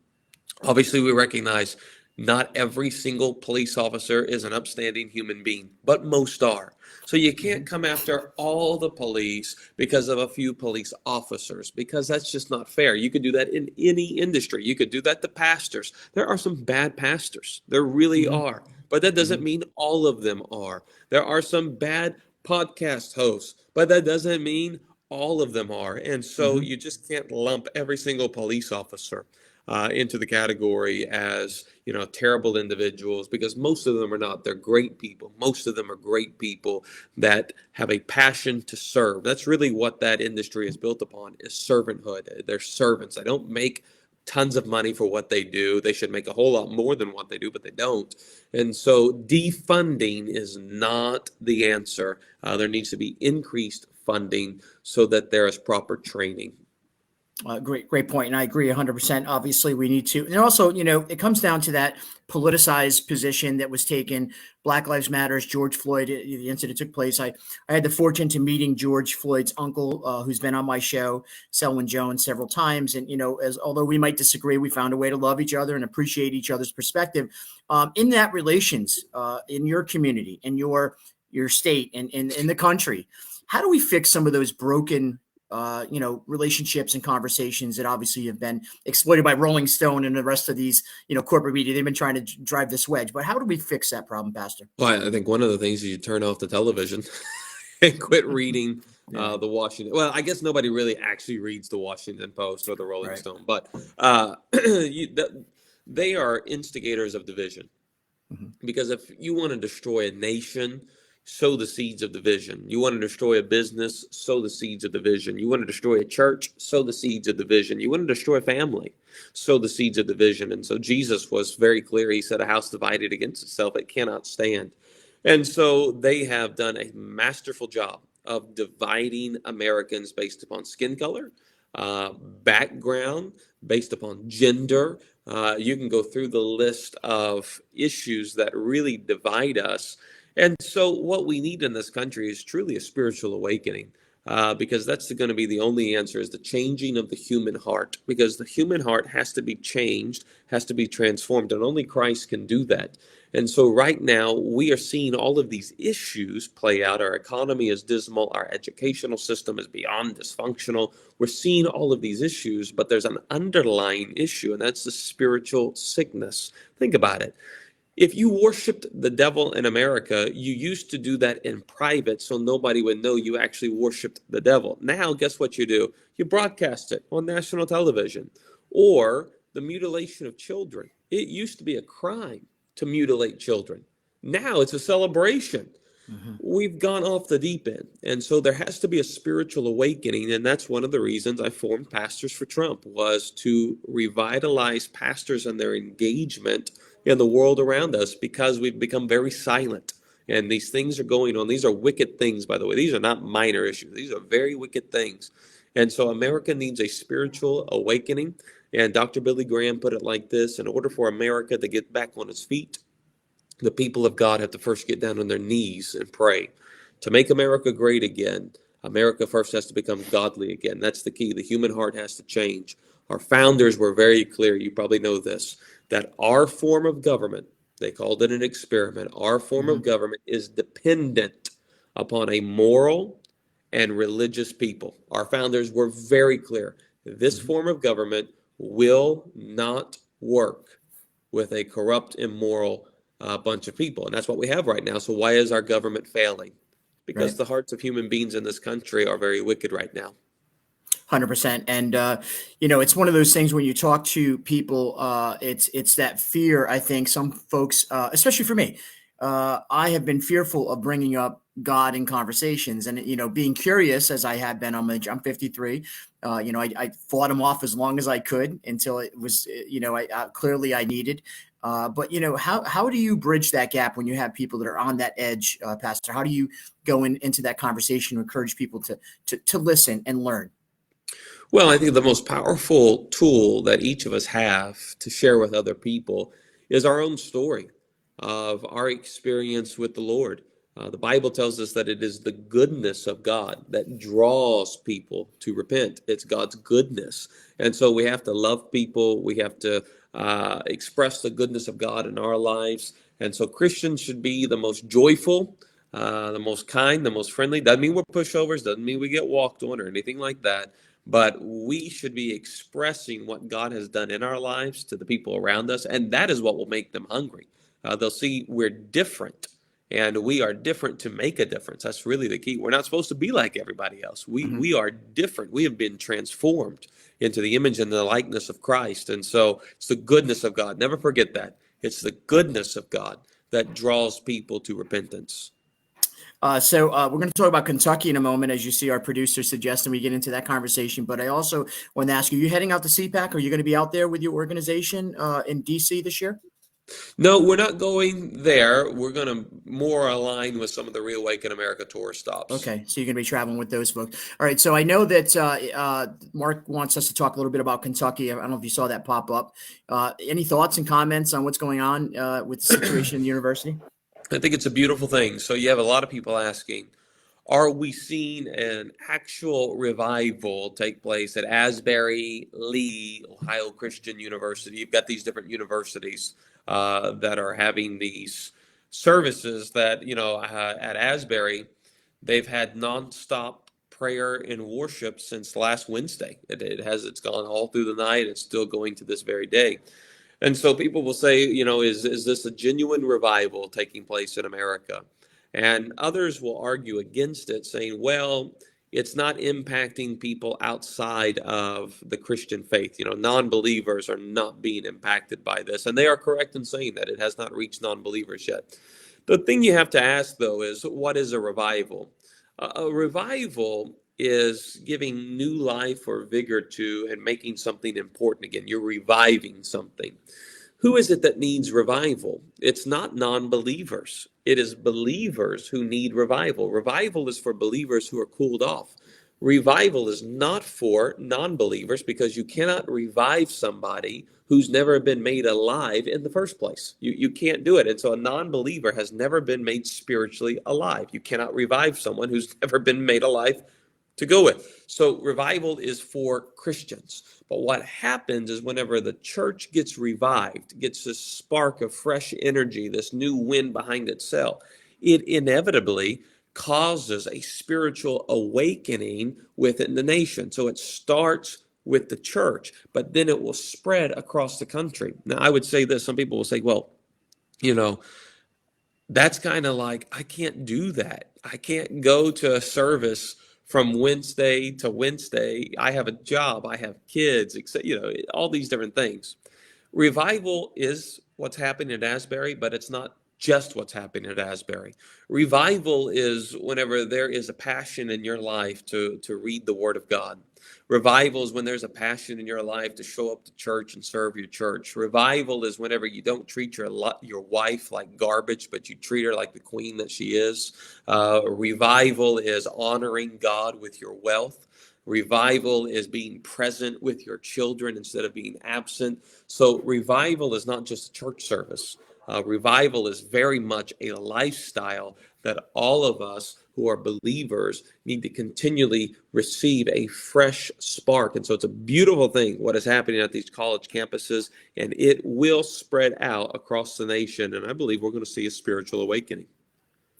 Obviously, we recognize not every single police officer is an upstanding human being, but most are. So you can't come after all the police because of a few police officers, because that's just not fair. You could do that in any industry. You could do that to pastors. There are some bad pastors. There really are. But that doesn't mean all of them are. There are some bad podcast hosts, but that doesn't mean all of them are. And so you just can't lump every single police officer into the category as, terrible individuals, because most of them are not. They're great people. Most of them are great people that have a passion to serve. That's really what that industry is built upon, is servanthood. They're servants. They don't make tons of money for what they do. They should make a whole lot more than what they do, but they don't. And so defunding is not the answer. There needs to be increased funding so that there is proper training. Great point. And I agree 100%. Obviously, we need to. And also, it comes down to that politicized position that was taken. Black Lives Matters, George Floyd, the incident took place. I had the fortune to meeting George Floyd's uncle, who's been on my show, Selwyn Jones, several times. And, although we might disagree, we found a way to love each other and appreciate each other's perspective. In that relations, in your community, in your state, and in the country, how do we fix some of those broken relationships and conversations that obviously have been exploited by Rolling Stone and the rest of these, corporate media? They've been trying to drive this wedge, but how do we fix that problem, Pastor? Well, I think one of the things is you turn off the television and quit reading the Washington. Well, I guess nobody really actually reads the Washington Post or the Rolling Stone, but they are instigators of division. Because if you want to destroy a nation, sow the seeds of division. You want to destroy a business, sow the seeds of division. You want to destroy a church, sow the seeds of division. You want to destroy a family, sow the seeds of division. And so Jesus was very clear. He said, a house divided against itself, it cannot stand. And so they have done a masterful job of dividing Americans based upon skin color, background, based upon gender. You can go through the list of issues that really divide us. And so what we need in this country is truly a spiritual awakening, because that's going to be the only answer, is the changing of the human heart, because the human heart has to be changed, has to be transformed, and only Christ can do that. And so right now we are seeing all of these issues play out. Our economy is dismal. Our educational system is beyond dysfunctional. We're seeing all of these issues, but there's an underlying issue, and that's the spiritual sickness. Think about it. If you worshiped the devil in America, you used to do that in private so nobody would know you actually worshiped the devil. Now, guess what you do? You broadcast it on national television. Or the mutilation of children. It used to be a crime to mutilate children. Now it's a celebration. We've gone off the deep end. And so there has to be a spiritual awakening. And that's one of the reasons I formed Pastors for Trump, was to revitalize pastors and their engagement in the world around us, because we've become very silent. And these things are going on. These are wicked things, by the way. These are not minor issues. These are very wicked things. And so America needs a spiritual awakening. And Dr. Billy Graham put it like this: in order for America to get back on its feet, the people of God have to first get down on their knees and pray. To make America great again, America first has to become godly again. That's the key. The human heart has to change. Our founders were very clear, you probably know this, that our form of government, they called it an experiment, our form of government is dependent upon a moral and religious people. Our founders were very clear. This form of government will not work with a corrupt, immoral bunch of people. And that's what we have right now. So why is our government failing? Because the hearts of human beings in this country are very wicked right now. 100%. And, it's one of those things when you talk to people, it's that fear. I think some folks, especially for me, I have been fearful of bringing up God in conversations and, being curious as I have been. I'm 53. I fought him off as long as I could until it was, clearly I needed. But how do you bridge that gap when you have people that are on that edge, Pastor? How do you go into that conversation and encourage people to listen and learn? Well, I think the most powerful tool that each of us have to share with other people is our own story of our experience with the Lord. The Bible tells us that it is the goodness of God that draws people to repent. It's God's goodness. And so we have to love people. We have to express the goodness of God in our lives. And so Christians should be the most joyful, the most kind, the most friendly. Doesn't mean we're pushovers. Doesn't mean we get walked on or anything like that. But we should be expressing what God has done in our lives to the people around us. And that is what will make them hungry. They'll see we're different. And we are different to make a difference. That's really the key. We're not supposed to be like everybody else. We are different. We have been transformed into the image and the likeness of Christ. And so it's the goodness of God. Never forget that. It's the goodness of God that draws people to repentance. So we're going to talk about Kentucky in a moment, as you see our producer suggesting we get into that conversation. But I also want to ask you, heading out to CPAC? Are you going to be out there with your organization in D.C. this year? No, we're not going there. We're going to more align with some of the Reawaken America tour stops. Okay, so you're going to be traveling with those folks. All right, so I know that Mark wants us to talk a little bit about Kentucky. I don't know if you saw that pop up. Any thoughts and comments on what's going on with the situation in the university? I think it's a beautiful thing. So you have a lot of people asking, are we seeing an actual revival take place at Asbury, Lee, Ohio Christian University? You've got these different universities that are having these services that, at Asbury, they've had nonstop prayer and worship since last Wednesday. It's gone all through the night. It's still going to this very day. And so people will say, is this a genuine revival taking place in America? And others will argue against it, saying, well, it's not impacting people outside of the Christian faith. Non-believers are not being impacted by this. And they are correct in saying that it has not reached non-believers yet. The thing you have to ask, though, is what is a revival? A revival is giving new life or vigor to and making something important again. You're reviving something. Who is it that needs revival? It's not non-believers. It is believers who need revival. Revival is for believers who are cooled off. Revival is not for non-believers because you cannot revive somebody who's never been made alive in the first place. You can't do it. And so a non-believer has never been made spiritually alive. You cannot revive someone who's never been made alive to go with. So revival is for Christians. But what happens is whenever the church gets revived, gets this spark of fresh energy, this new wind behind itself, it inevitably causes a spiritual awakening within the nation. So it starts with the church, but then it will spread across the country. Now, I would say this, some people will say, well, that's kind of like, I can't do that. I can't go to a service from Wednesday to Wednesday. I have a job, I have kids, all these different things. Revival is what's happening at Asbury, but it's not just what's happening at Asbury. Revival is whenever there is a passion in your life to read the Word of God. Revival is when there's a passion in your life to show up to church and serve your church. Revival is whenever you don't treat your wife like garbage, but you treat her like the queen that she is. Revival is honoring God with your wealth. Revival is being present with your children instead of being absent. So revival is not just a church service. Revival is very much a lifestyle that all of us who are believers need to continually receive a fresh spark. And so it's a beautiful thing what is happening at these college campuses, and it will spread out across the nation. And I believe we're going to see a spiritual awakening.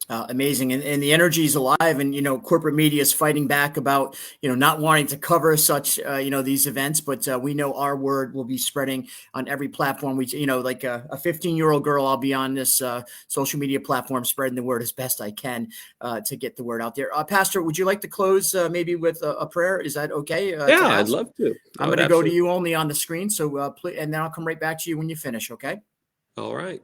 Amazing. And the energy is alive, and, corporate media is fighting back about, not wanting to cover such, these events, but we know our word will be spreading on every platform. We, like a 15-year-old girl, I'll be on this social media platform, spreading the word as best I can to get the word out there. Pastor, would you like to close maybe with a prayer? Is that okay? Yeah, I'd love to. I'm going to go to you only on the screen. So please, and then I'll come right back to you when you finish. Okay. All right.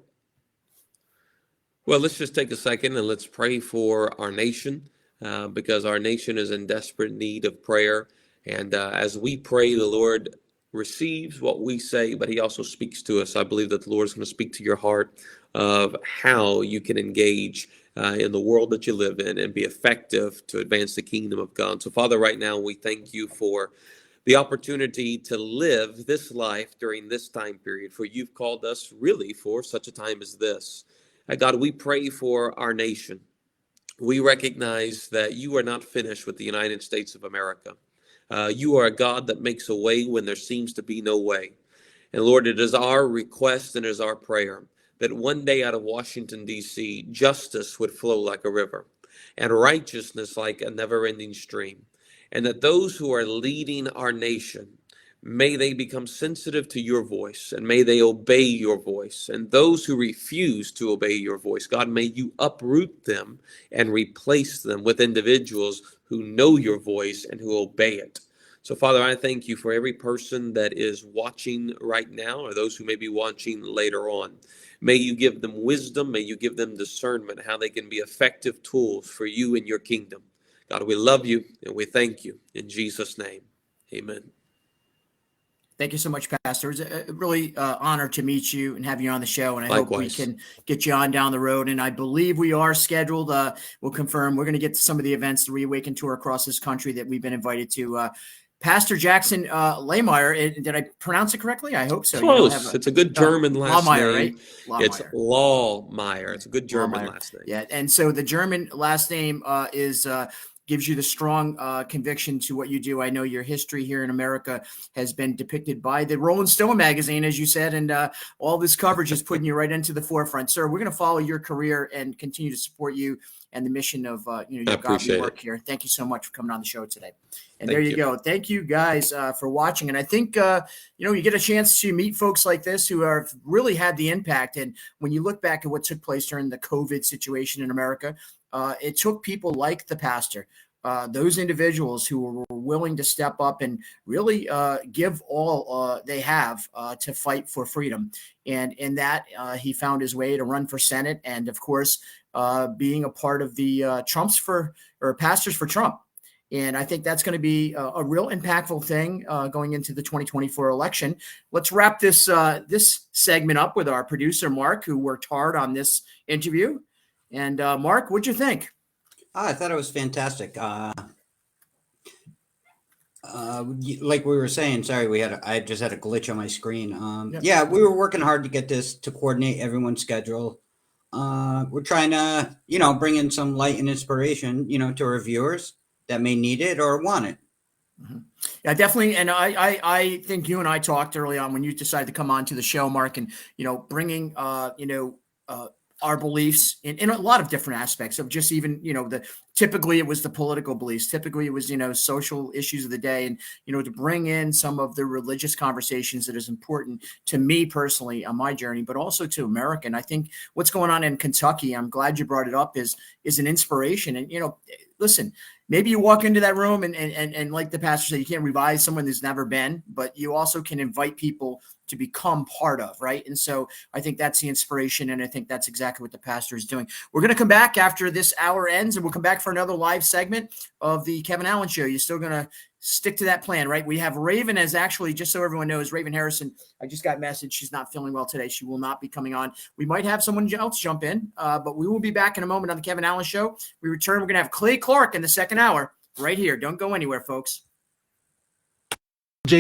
Well, let's just take a second and let's pray for our nation because our nation is in desperate need of prayer. And as we pray, the Lord receives what we say, but he also speaks to us. I believe that the Lord is going to speak to your heart of how you can engage in the world that you live in and be effective to advance the kingdom of God. So, Father, right now we thank you for the opportunity to live this life during this time period, for you've called us really for such a time as this. God, we pray for our nation. We recognize that you are not finished with the United States of America. You are a God that makes a way when there seems to be no way. And Lord, it is our request and it is our prayer that one day out of Washington, D.C., justice would flow like a river and righteousness like a never-ending stream. And that those who are leading our nation, may they become sensitive to your voice, and may they obey your voice. And those who refuse to obey your voice, God, may you uproot them and replace them with individuals who know your voice and who obey it. So, Father, I thank you for every person that is watching right now, or those who may be watching later on. May you give them wisdom. May you give them discernment, how they can be effective tools for you and your kingdom. God, we love you and we thank you. In Jesus' name, amen. Thank you so much, Pastor. It's a really honor to meet you and have you on the show. And I hope we can get you on down the road. And I believe we are scheduled. We'll confirm. We're going to get to some of the events, the Reawaken Tour across this country that we've been invited to. Pastor Jackson Lahmeyer, did I pronounce it correctly? I hope so. Close. It's a good German last Lahmeyer, name. Right? It's Lahmeyer. It's a good German last name. Yeah, and so the German last name gives you the strong conviction to what you do. I know your history here in America has been depicted by the Rolling Stone magazine, as you said, and all this coverage is putting you right into the forefront. Sir, we're going to follow your career and continue to support you and the mission of your godly work here. Thank you so much for coming on the show today. And there you go. Thank you guys for watching. And I think you get a chance to meet folks like this who have really had the impact. And when you look back at what took place during the COVID situation in America, it took people like the pastor, those individuals who were willing to step up and really give all they have to fight for freedom. And in that, he found his way to run for Senate and, of course, being a part of the Pastors for Trump. And I think that's going to be a real impactful thing going into the 2024 election. Let's wrap this segment up with our producer, Mark, who worked hard on this interview. And Mark, what'd you think? I thought it was fantastic. Like we were saying, sorry, I just had a glitch on my screen. Yeah, we were working hard to get this to coordinate everyone's schedule. We're trying to, bring in some light and inspiration, to our viewers that may need it or want it. Mm-hmm. Yeah, definitely. And I think you and I talked early on when you decided to come on to the show, Mark, and, bringing, our beliefs in a lot of different aspects of just even, typically it was the political beliefs. Typically it was, social issues of the day and, to bring in some of the religious conversations that is important to me personally on my journey, but also to America. And I think what's going on in Kentucky, I'm glad you brought it up, is an inspiration. And, listen, maybe you walk into that room and like the pastor said, you can't revive someone who's never been, but you also can invite people to become part of, right? And so I think that's the inspiration, and I think that's exactly what the pastor is doing. We're going to come back after this hour ends, and we'll come back for another live segment of the Kevin Allen Show. You're still going to stick to that plan, right? We have Raven as actually, just so everyone knows, Raven Harrison, I just got message. She's not feeling well today. She will not be coming on. We might have someone else jump in, but we will be back in a moment on the Kevin Allen Show. We return. We're going to have Clay Clark in the second hour right here. Don't go anywhere, folks.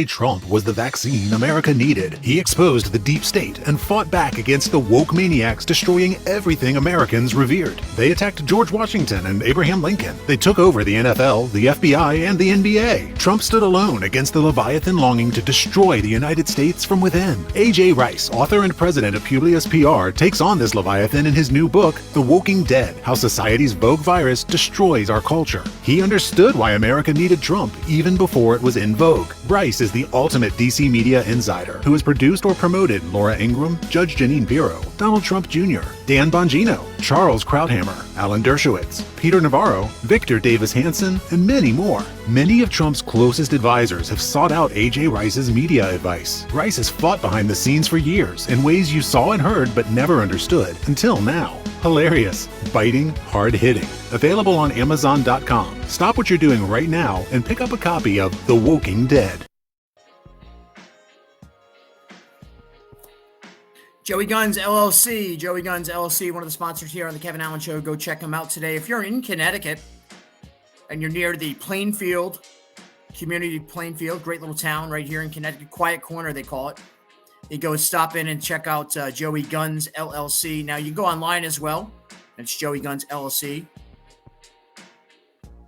Trump was the vaccine America needed. He exposed the deep state and fought back against the woke maniacs destroying everything Americans revered. They attacked George Washington and Abraham Lincoln. They took over the NFL, the FBI, and the NBA. Trump stood alone against the Leviathan longing to destroy the United States from within. A.J. Rice, author and president of Publius PR, takes on this Leviathan in his new book, The Woking Dead: How Society's Vogue Virus Destroys Our Culture. He understood why America needed Trump even before it was in vogue. Rice is the ultimate DC media insider who has produced or promoted Laura Ingraham, Judge Jeanine Pirro, Donald Trump Jr., Dan Bongino, Charles Krauthammer, Alan Dershowitz, Peter Navarro, Victor Davis Hanson, and many more. Many of Trump's closest advisors have sought out A.J. Rice's media advice. Rice has fought behind the scenes for years in ways you saw and heard but never understood until now. Hilarious, biting, hard-hitting. Available on Amazon.com. Stop what you're doing right now and pick up a copy of The Woking Dead. Joey Guns LLC. Joey Guns LLC, one of the sponsors here on the Kevin Allen Show. Go check them out today. If you're in Connecticut and you're near the Plainfield community, Plainfield, great little town right here in Connecticut, Quiet Corner they call it. You go stop in and check out Joey Guns LLC. Now you can go online as well. It's Joey Guns LLC.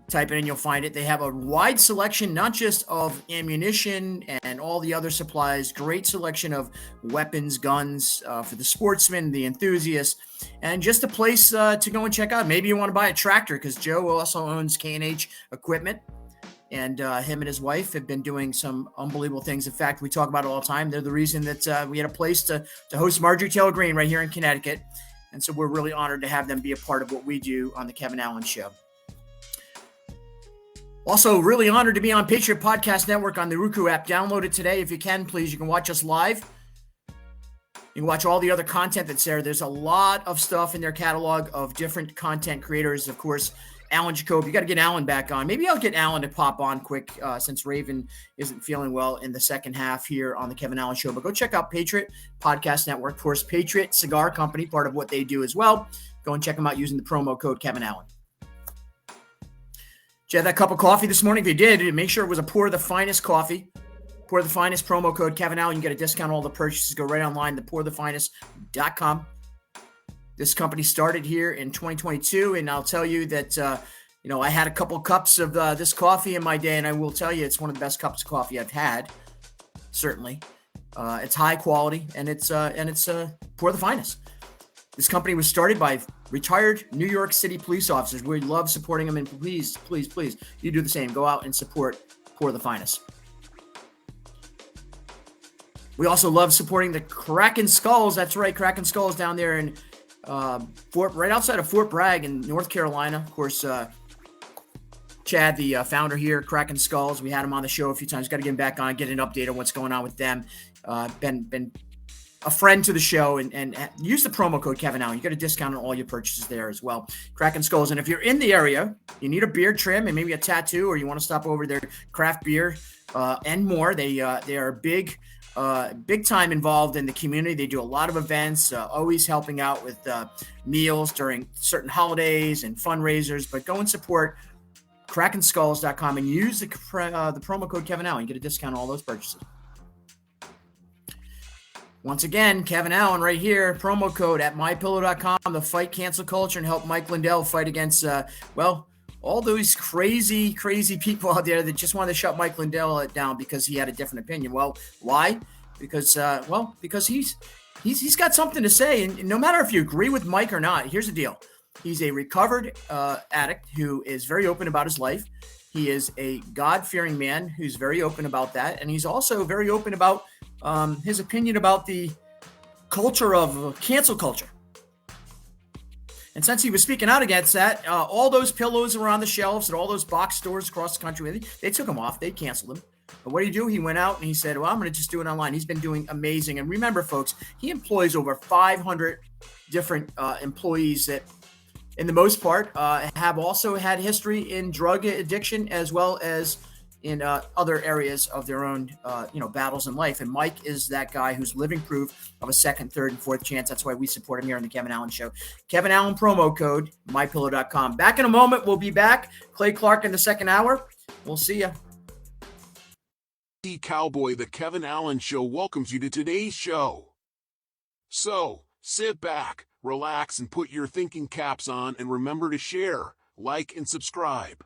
Type it in, you'll find it. They have a wide selection, not just of ammunition and all the other supplies, great selection of weapons, guns for the sportsman, the enthusiast, and just a place to go and check out. Maybe you want to buy a tractor because Joe also owns K&H equipment, and him and his wife have been doing some unbelievable things. In fact, we talk about it all the time. They're the reason that we had a place to host Marjorie Taylor Greene right here in Connecticut, and so we're really honored to have them be a part of what we do on the Kevin Allen Show. Also, really honored to be on Patriot Podcast Network on the Roku app. Download it today if you can, please. You can watch us live. You can watch all the other content that's there. There's a lot of stuff in their catalog of different content creators. Of course, Alan Jacoby. You got to get Alan back on. Maybe I'll get Alan to pop on quick since Raven isn't feeling well in the second half here on the Kevin Allen Show. But go check out Patriot Podcast Network. Of course, Patriot Cigar Company, part of what they do as well. Go and check them out using the promo code Kevin Allen. Did you have that cup of coffee this morning? If you did, make sure it was a Pour the Finest coffee. Pour the Finest promo code Kevin Allen. You get a discount on all the purchases. Go right online to pourthefinest.com. This company started here in 2022, and I'll tell you that, I had a couple cups of this coffee in my day, and I will tell you it's one of the best cups of coffee I've had, certainly. It's high quality, and it's Pour the Finest. This company was started by retired New York City police officers. We love supporting them, and please, please, please, you do the same. Go out and support Pour the Finest. We also love supporting the Kraken Skulls. That's right, Kraken Skulls down there in right outside of Fort Bragg in North Carolina. Of course, Chad, the founder here, Kraken Skulls, we had him on the show a few times. Got to get him back on, get an update on what's going on with them. Been a friend to the show, and use the promo code Kevin Allen. You get a discount on all your purchases there as well. Kraken Skulls. And if you're in the area, you need a beard trim and maybe a tattoo, or you want to stop over their craft beer and more. They are big time involved in the community. They do a lot of events, always helping out with meals during certain holidays and fundraisers. But go and support KrakenSkulls.com and use the promo code Kevin Allen. You get a discount on all those purchases. Once again, Kevin Allen right here, promo code at mypillow.com, the fight cancel culture and help Mike Lindell fight against, all those crazy people out there that just wanted to shut Mike Lindell down because he had a different opinion. Well, why? Because he's got something to say. And no matter if you agree with Mike or not, here's the deal. He's a recovered addict who is very open about his life. He is a God-fearing man who's very open about that. And he's also very open about his opinion about the culture of cancel culture. And since he was speaking out against that, all those pillows were on the shelves at all those box stores across the country. They took them off. They canceled them. But what did he do? He went out and he said, well, I'm going to just do it online. He's been doing amazing. And remember, folks, he employs over 500 different employees that, in the most part, have also had history in drug addiction as well as in other areas of their own, battles in life. And Mike is that guy who's living proof of a second, third, and fourth chance. That's why we support him here on the Kevin Allen Show. Kevin Allen promo code, mypillow.com. Back in a moment. We'll be back. Clay Clark in the second hour. We'll see you. Cowboy, the Kevin Allen Show welcomes you to today's show. So, sit back, relax, and put your thinking caps on, and remember to share, like, and subscribe.